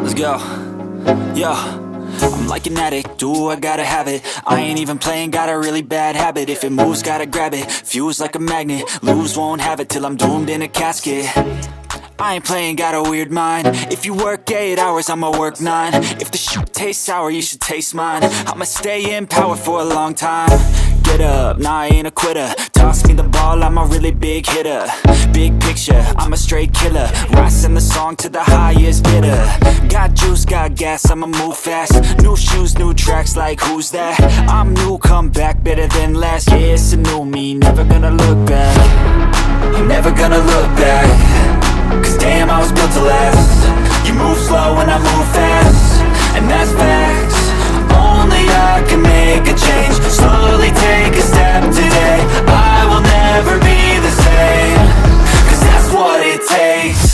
Let's go. Yo, I'm like an addict, do I gotta have it. I ain't even playing, got a really bad habit. If it moves, gotta grab it, fuse like a magnet. Lose, won't have it till I'm doomed in a casket. I ain't playing, got a weird mind. If you work 8 hours, I'ma work 9. If the shit tastes sour, you should taste mine. I'ma stay in power for a long time. Get up, nah, I ain't a quitter. Toss me the ball, I'm a really big hitter. Big picture, I'm a straight killer. Rising the song to the highest bidder. Got juice, got gas, I'ma move fast. New shoes, new tracks, like who's that? I'm new, come back, better than last. Yeah, it's a new me, never gonna look back. I'm never gonna look back. Cause damn, I was built to last. You move slow and I move fast, and that's facts. Only I can make a change. Slowly take a step today. I will never be the same. Cause that's what it takes.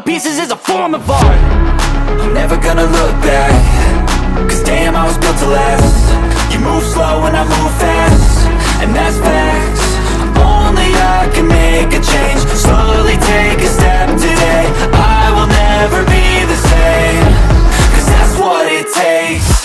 Pieces is a form of art. I'm never gonna look back. Cause damn, I was built to last. You move slow and I move fast, and that's facts. Only I can make a change. Slowly take a step today. I will never be the same. Cause that's what it takes.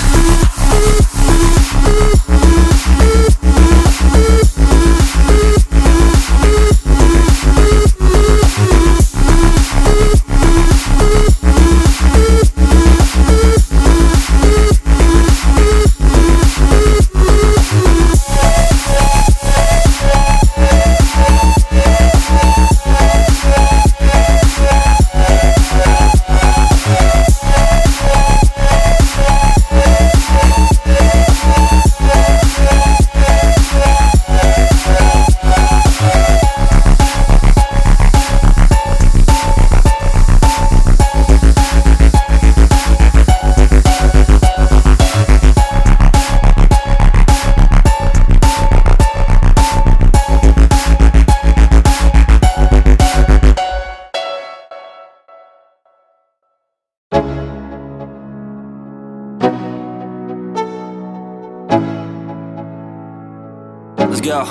Let's go.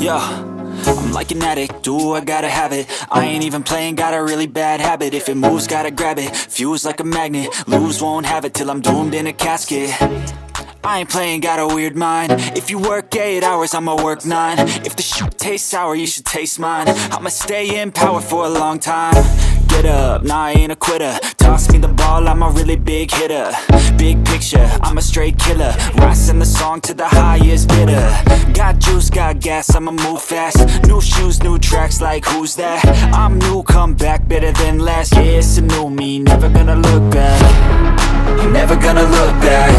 Yo, I'm like an addict, do I gotta have it. I ain't even playing, got a really bad habit. If it moves, gotta grab it, fuse like a magnet. Lose, won't have it till I'm doomed in a casket. I ain't playing, got a weird mind. If you work 8 hours, I'ma work 9. If the shit tastes sour, you should taste mine. I'ma stay in power for a long time. Get up, nah, I ain't a quitter. Toss me the ball, I'm a really big hitter. Big picture, I'm a straight killer. Rising the song to the highest bidder. Got juice, got gas, I'ma move fast. New shoes, new tracks, like who's that? I'm new, come back, better than last. Yeah, it's a new me, never gonna look back. I'm never gonna look back.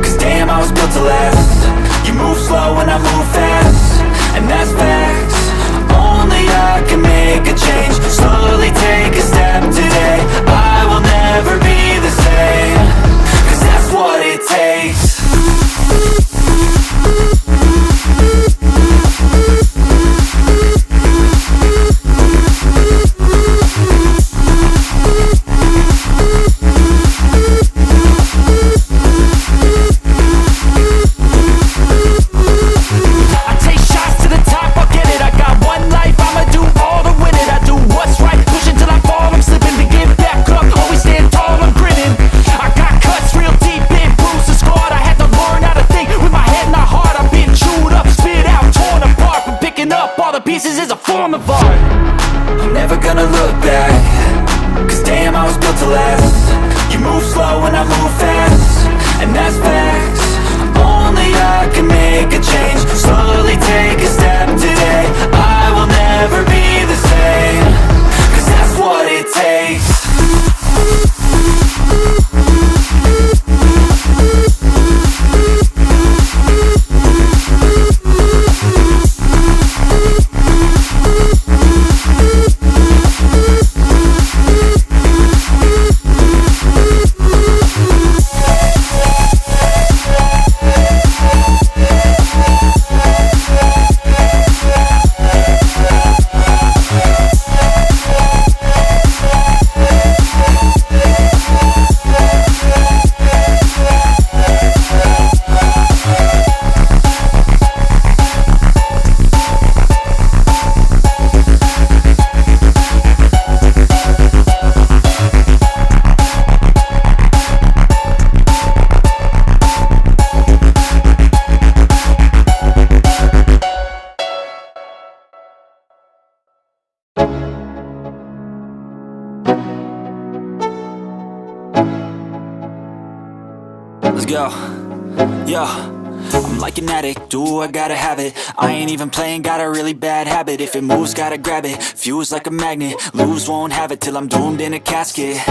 Cause damn, I was built to last. You move slow and I move fast, and that's facts. Only I can make a change. Slowly take a step today. I will never be the same. Cause that's what it takes. Always stand tall, I'm grinning. I got cuts real deep in, bruised and scarred. I had to Yo, yo, I'm like an addict, do I gotta have it. I ain't even playing, got a really bad habit. If it moves, gotta grab it, fuse like a magnet. Lose, won't have it till I'm doomed in a casket.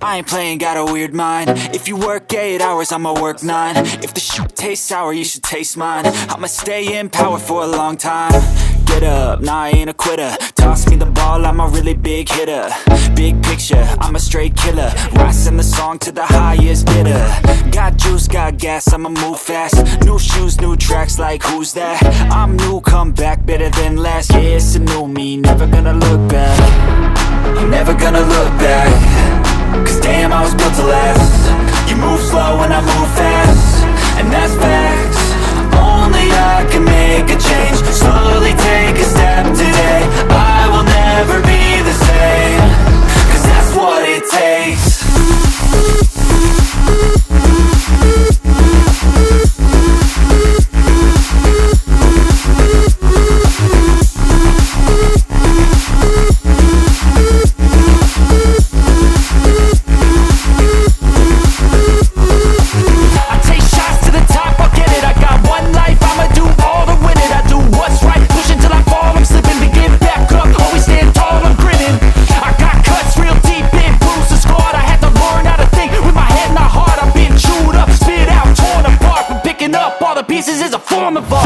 I ain't playing, got a weird mind. If you work 8 hours, I'ma work 9. If the shoot tastes sour, you should taste mine. I'ma stay in power for a long time. Get up, nah, I ain't a quitter. Toss me the ball, I'm a really big hitter. Big picture, I'm a straight killer. Rising the song to the highest bidder. Got juice, got gas, I'ma move fast. New shoes, new tracks, like who's that? I'm new, come back, better than last. Yeah, it's a new me, never gonna look back. I'm never gonna look back. Cause damn, I was built to last. You move slow and I move fast, and that's facts. Only I can make a change. Slowly take a step today. I will never be the same. Cause that's what it takes. Pieces is a form of art.